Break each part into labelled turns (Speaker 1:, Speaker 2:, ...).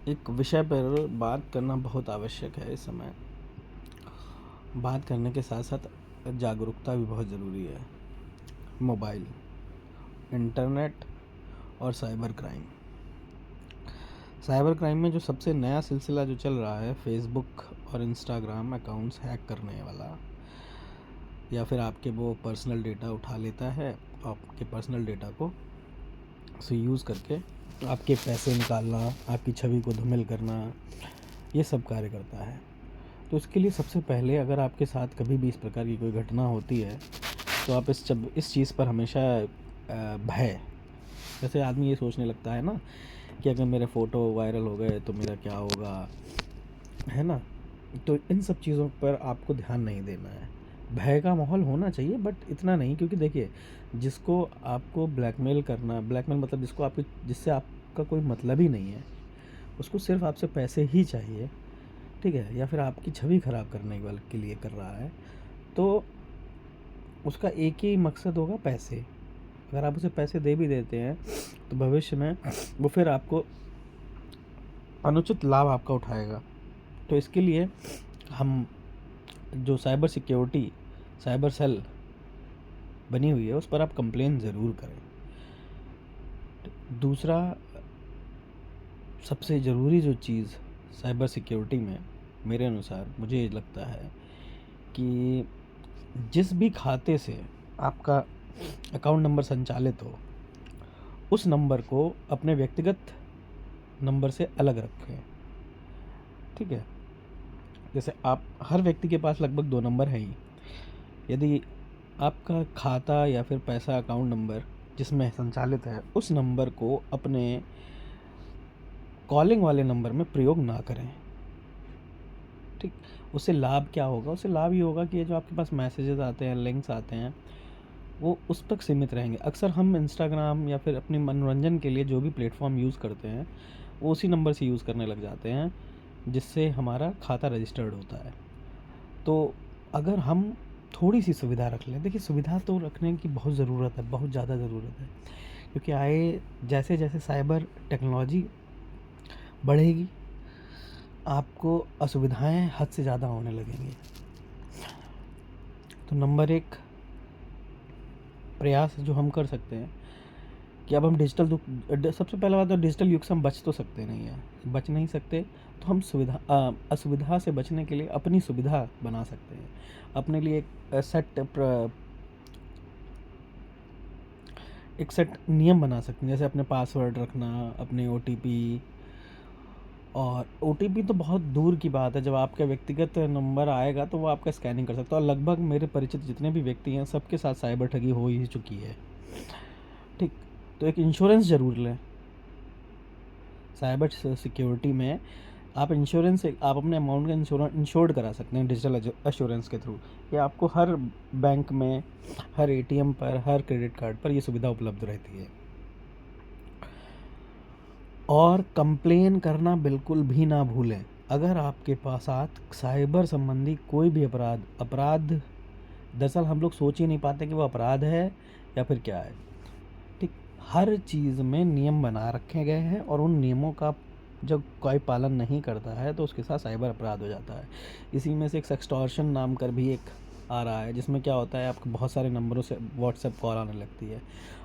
Speaker 1: एक विषय पर बात करना बहुत आवश्यक है इस समय। बात करने के साथ साथ जागरूकता भी बहुत ज़रूरी है। मोबाइल, इंटरनेट और साइबर क्राइम। साइबर क्राइम में जो सबसे नया सिलसिला जो चल रहा है, फेसबुक और इंस्टाग्राम अकाउंट्स हैक करने वाला, या फिर आपके वो पर्सनल डेटा उठा लेता है, आपके पर्सनल डेटा को से यूज़ करके आपके पैसे निकालना, आपकी छवि को धूमिल करना, ये सब कार्य करता है। तो इसके लिए सबसे पहले, अगर आपके साथ कभी भी इस प्रकार की कोई घटना होती है, तो आप इस चीज़ पर हमेशा भय, जैसे आदमी ये सोचने लगता है ना कि अगर मेरे फ़ोटो वायरल हो गए तो मेरा क्या होगा, है ना। तो इन सब चीज़ों पर आपको ध्यान नहीं देना है। भय का माहौल होना चाहिए, बट इतना नहीं, क्योंकि देखिए, जिसको आपको ब्लैकमेल मतलब जिससे आपका कोई मतलब ही नहीं है, उसको सिर्फ आपसे पैसे ही चाहिए, ठीक है, या फिर आपकी छवि ख़राब करने के लिए कर रहा है, तो उसका एक ही मकसद होगा, पैसे। अगर आप उसे पैसे दे भी देते हैं तो भविष्य में वो फिर आपको अनुचित लाभ आपका उठाएगा। तो इसके लिए हम जो साइबर सेल बनी हुई है, उस पर आप कंप्लेन ज़रूर करें। दूसरा, सबसे ज़रूरी जो चीज़ साइबर सिक्योरिटी में मेरे अनुसार मुझे ये लगता है कि जिस भी खाते से आपका अकाउंट नंबर संचालित हो, उस नंबर को अपने व्यक्तिगत नंबर से अलग रखें, ठीक है। जैसे आप, हर व्यक्ति के पास लगभग 2 नंबर हैं ही। यदि आपका खाता या फिर पैसा अकाउंट नंबर जिसमें संचालित है, उस नंबर को अपने कॉलिंग वाले नंबर में प्रयोग ना करें, ठीक। उससे लाभ क्या होगा? उससे लाभ ये होगा कि ये जो आपके पास मैसेजेस आते हैं, लिंक्स आते हैं, वो उस तक सीमित रहेंगे। अक्सर हम इंस्टाग्राम या फिर अपने मनोरंजन के लिए जो भी प्लेटफॉर्म यूज़ करते हैं, वो उसी नंबर से यूज़ करने लग जाते हैं, जिससे हमारा खाता रजिस्टर्ड होता है। तो अगर हम थोड़ी सी सुविधा रख लें, देखिए, सुविधा तो रखने की बहुत ज़रूरत है, बहुत ज़्यादा ज़रूरत है, क्योंकि जैसे जैसे साइबर टेक्नोलॉजी बढ़ेगी, आपको असुविधाएं हद से ज़्यादा होने लगेंगी। तो नंबर एक प्रयास जो हम कर सकते हैं कि अब हम सबसे पहला बात तो, डिजिटल युग से हम बच तो सकते नहीं हैं, बच नहीं सकते, तो हम असुविधा से बचने के लिए अपनी सुविधा बना सकते हैं। अपने लिए एक सेट नियम बना सकते हैं, जैसे अपने पासवर्ड रखना, अपने ओटीपी। और ओटीपी तो बहुत दूर की बात है, जब आपका व्यक्तिगत नंबर आएगा तो वो आपका स्कैनिंग कर सकता है, और लगभग मेरे परिचित जितने भी व्यक्ति हैं, सबके साथ साइबर ठगी हो ही चुकी है, ठीक। तो एक इंश्योरेंस ज़रूर लें। साइबर सिक्योरिटी में आप अपने अमाउंट का इंश्योर्ड करा सकते हैं डिजिटल एश्योरेंस के थ्रू। ये आपको हर बैंक में, हर एटीएम पर, हर क्रेडिट कार्ड पर ये सुविधा उपलब्ध रहती है। और कंप्लेन करना बिल्कुल भी ना भूलें। अगर आपके पास साइबर संबंधी कोई भी अपराध, दरअसल हम लोग सोच ही नहीं पाते कि वो अपराध है या फिर क्या है, ठीक। हर चीज़ में नियम बना रखे गए हैं, और उन नियमों का जब कोई पालन नहीं करता है तो उसके साथ साइबर अपराध हो जाता है। इसी में से एक सेक्सटॉर्शन नाम कर भी एक आ रहा है, जिसमें क्या होता है, आपको बहुत सारे नंबरों से व्हाट्सएप कॉल आने लगती है।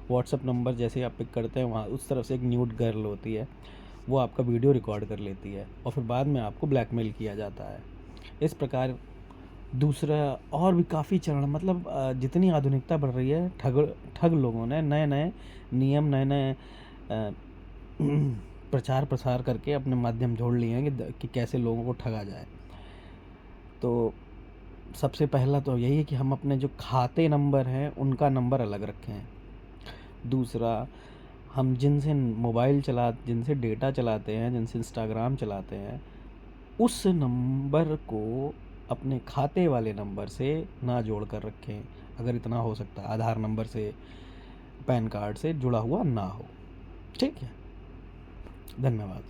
Speaker 1: व्हाट्सएप नंबर जैसे ही आप पिक करते हैं, वहाँ उस तरफ से एक न्यूड गर्ल होती है, वो आपका वीडियो रिकॉर्ड कर लेती है, और फिर बाद में आपको ब्लैकमेल किया जाता है। इस प्रकार दूसरा और भी काफ़ी चरण, मतलब जितनी आधुनिकता बढ़ रही है, ठग लोगों ने नए नए नियम, नए नए प्रचार प्रसार करके अपने माध्यम जोड़ लिए हैं कि कैसे लोगों को ठगा जाए। तो सबसे पहला तो यही है कि हम अपने जो खाते नंबर हैं, उनका नंबर अलग रखें। दूसरा, हम जिनसे डेटा चलाते हैं, जिनसे इंस्टाग्राम चलाते हैं, उस नंबर को अपने खाते वाले नंबर से ना जोड़ कर रखें। अगर इतना हो सकता है, आधार नंबर से, पैन कार्ड से जुड़ा हुआ ना हो, ठीक है। धन्यवाद।